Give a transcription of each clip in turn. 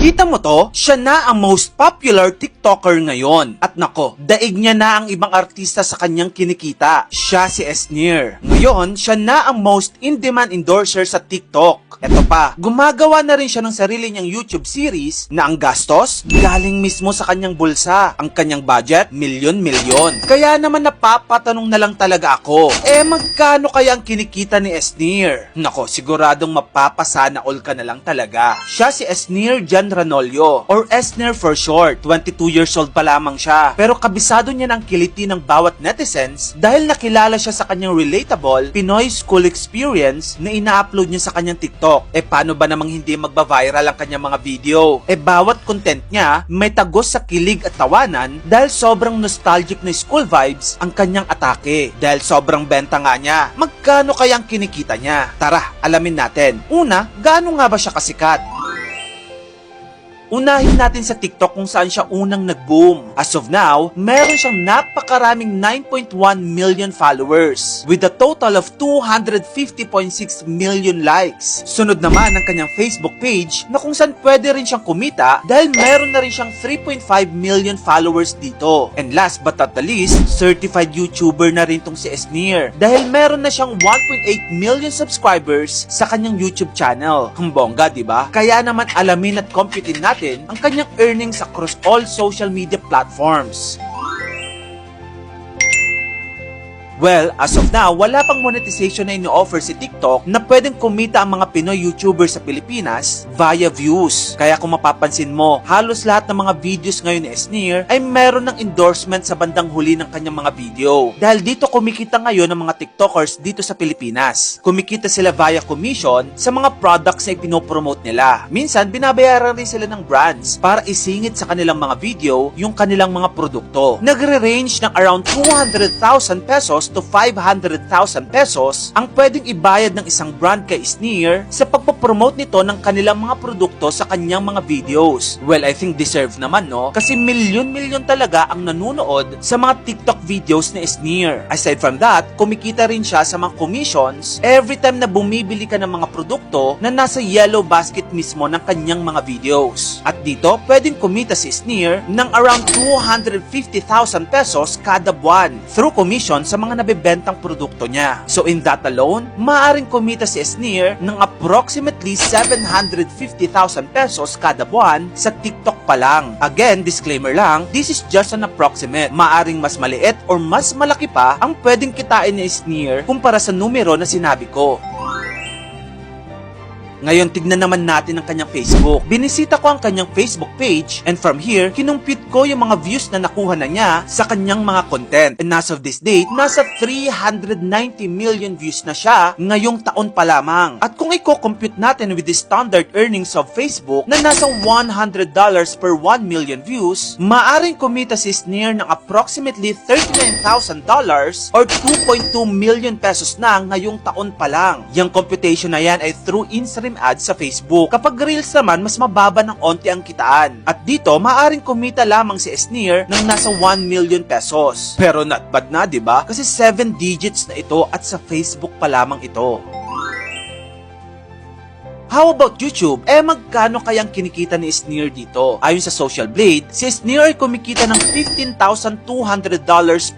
Kita mo to? Siya na ang most popular TikToker ngayon. At nako, daig niya na ang ibang artista sa kanyang kinikita. Siya si Esneer. Ngayon, siya na ang most in-demand endorser sa TikTok. Eto pa, gumagawa na rin siya ng sarili niyang YouTube series na ang gastos galing mismo sa kanyang bulsa. Ang kanyang budget, milyon-milyon. Kaya naman napapatanong na lang talaga ako, magkano kaya ang kinikita ni Esneer? Nako, siguradong mapapasana all ka na lang talaga. Siya si Esneer Jan Ranolio, or Esneer for short. 22 years old pa lamang siya. Pero kabisado niya ng kiliti ng bawat netizens dahil nakilala siya sa kanyang relatable Pinoy school experience na ina-upload niya sa kanyang TikTok. Paano ba namang hindi magba-viral ang kanyang mga video? Bawat content niya may tagos sa kilig at tawanan dahil sobrang nostalgic na school vibes ang kanyang atake. Dahil sobrang benta nga niya. Magkano kaya ang kinikita niya? Tara, alamin natin. Una, gaano nga ba siya kasikat? Unahin natin sa TikTok kung saan siya unang nag-boom. As of now, meron siyang napakaraming 9.1 million followers with a total of 250.6 million likes. Sunod naman ang kanyang Facebook page na kung saan pwede rin siyang kumita dahil meron na rin siyang 3.5 million followers dito. And last but not the least, certified YouTuber na rin tong si Esneer dahil meron na siyang 1.8 million subscribers sa kanyang YouTube channel. Ang bongga, diba? Kaya naman alamin at computein natin ang kanyang earnings across all social media platforms. Well, as of now, wala pang monetization na ino-offer si TikTok na pwedeng kumita ang mga Pinoy YouTubers sa Pilipinas via views. Kaya kung mapapansin mo, halos lahat ng mga videos ngayon ni Esneer ay meron ng endorsement sa bandang huli ng kanyang mga video. Dahil dito kumikita ngayon ng mga TikTokers dito sa Pilipinas. Kumikita sila via commission sa mga products na ipinopromote nila. Minsan, binabayaran rin sila ng brands para isingit sa kanilang mga video yung kanilang mga produkto. Nagre-range ng around 200,000 pesos to 500,000 pesos ang pwedeng ibayad ng isang brand kay Esneer sa pagpapromote nito ng kanilang mga produkto sa kanyang mga videos. Well, I think deserve naman, no? Kasi milyon-milyon talaga ang nanunood sa mga TikTok videos ni Esneer. Aside from that, kumikita rin siya sa mga commissions every time na bumibili ka ng mga produkto na nasa yellow basket mismo ng kanyang mga videos. At dito, pwedeng kumita si Esneer ng around 250,000 pesos kada buwan through commission sa mga nabibentang produkto niya. So in that alone, maaaring kumita si Esneer ng approximately 750,000 pesos kada buwan sa TikTok pa lang. Again, disclaimer lang, this is just an approximate. Maaaring mas maliit or mas malaki pa ang pwedeng kitain ni Esneer kumpara sa numero na sinabi ko. Ngayon, tignan naman natin ang kanyang Facebook. Binisita ko ang kanyang Facebook page and from here, kinumpute ko yung mga views na nakuha na niya sa kanyang mga content. And as of this date, nasa 390 million views na siya ngayong taon pa lamang. At kung i-compute natin with the standard earnings of Facebook na nasa $100 per 1 million views, maaring kumita si Esneer ng approximately $39,000 or 2.2 million pesos na ngayong taon pa lang. Yung computation na yan ay through Instagram ads sa Facebook. Kapag Reels naman, mas mababa ng onti ang kitaan. At dito, maaring kumita lamang si Esneer ng nasa 1 million pesos. Pero not bad na, diba? Kasi 7 digits na ito at sa Facebook pa lamang ito. How about YouTube? Magkano kayang kinikita ni Esneer dito? Ayon sa Social Blade, si Esneer ay kumikita ng $15,200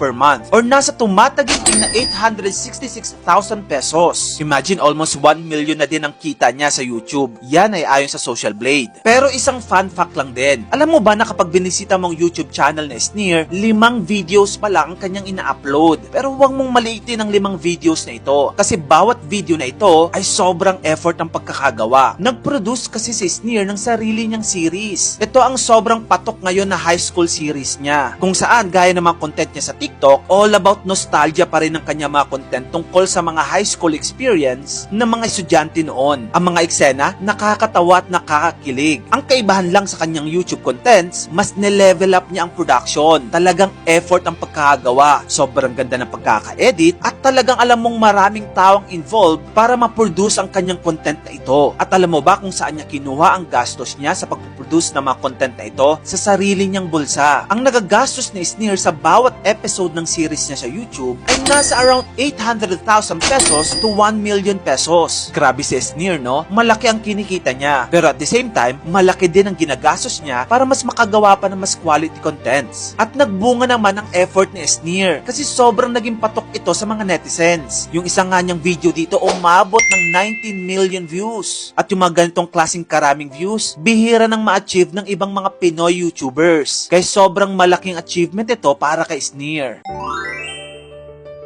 per month or nasa tumataginting na 866,000 pesos. Imagine, almost 1 million na din ang kita niya sa YouTube. Yan ay ayon sa Social Blade. Pero isang fun fact lang din. Alam mo ba na kapag binisita mong YouTube channel ni Esneer, 5 videos pa lang ang kanyang ina-upload. Pero huwag mong maliitin ang 5 videos na ito. Kasi bawat video na ito ay sobrang effort ang pagkakagawa. Nag-produce kasi si Esneer ng sarili niyang series. Ito ang sobrang patok ngayon na high school series niya. Kung saan, gaya ng mga content niya sa TikTok, all about nostalgia pa rin ang kanya mga content tungkol sa mga high school experience ng mga estudyante noon. Ang mga eksena, nakakatawa at nakakakilig. Ang kaibahan lang sa kanyang YouTube contents, mas nilevel up niya ang production. Talagang effort ang pagkakagawa. Sobrang ganda ng pagkaka-edit at talagang alam mong maraming taong involved para ma-produce ang kanyang content na ito. video. At alam mo ba kung saan niya kinuha ang gastos niya sa pagpuproduce ng mga content na ito? Sa sarili niyang bulsa. Ang nagagastos ni Sneer sa bawat episode ng series niya sa YouTube ay nasa around 800,000 pesos to 1 million pesos. Grabe si Sneer, no? Malaki ang kinikita niya. Pero at the same time, malaki din ang ginagastos niya para mas makagawa pa ng mas quality contents. At nagbunga naman ang effort ni Sneer kasi sobrang naging patok ito sa mga netizens. Yung isang nga niyang video dito umabot ng 19 million views. At yung mga ganitong klaseng karaming views, bihira nang ma-achieve ng ibang mga Pinoy YouTubers. Kaya sobrang malaking achievement ito para kay Sneer.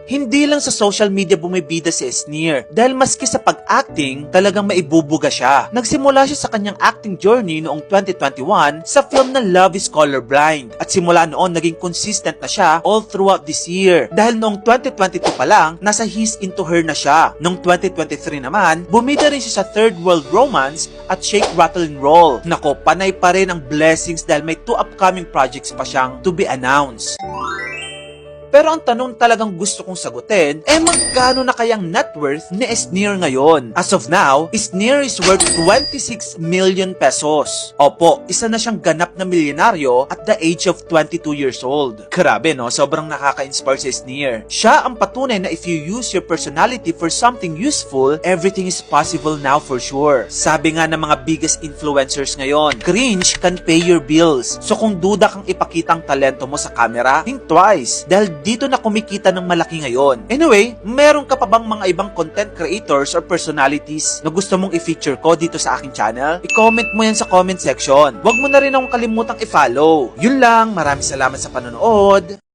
Hindi lang sa social media bumibida si Sneer dahil maski sa pag-acting talagang maibubuga siya. Nagsimula siya sa kanyang acting journey noong 2021 sa film na Love is Colorblind at simula noon naging consistent na siya all throughout this year. Dahil noong 2022 pa lang, nasa He's Into Her na siya. Noong 2023 naman, bumida rin siya sa Third World Romance at Shake, Rattle and Roll. Nako, panay pa rin ang blessings dahil may 2 upcoming projects pa siyang to be announced. Pero ang tanong talagang gusto kong sagutin, magkano na kayang net worth ni Sneer ngayon? As of now, Sneer is worth 26 million pesos. Opo, isa na siyang ganap na milyonaryo at the age of 22 years old. Grabe no, sobrang nakaka-inspire si Sneer. Siya ang patunay na if you use your personality for something useful, everything is possible now for sure. Sabi nga ng mga biggest influencers ngayon, cringe can pay your bills. So kung duda kang ipakita ang talento mo sa camera, think twice. Dahil dito na kumikita ng malaki ngayon. Anyway, meron ka pa bang mga ibang content creators or personalities na gusto mong i-feature ko dito sa aking channel? I-comment mo yan sa comment section. Huwag mo na rin akong kalimutang i-follow. Yun lang, maraming salamat sa panonood.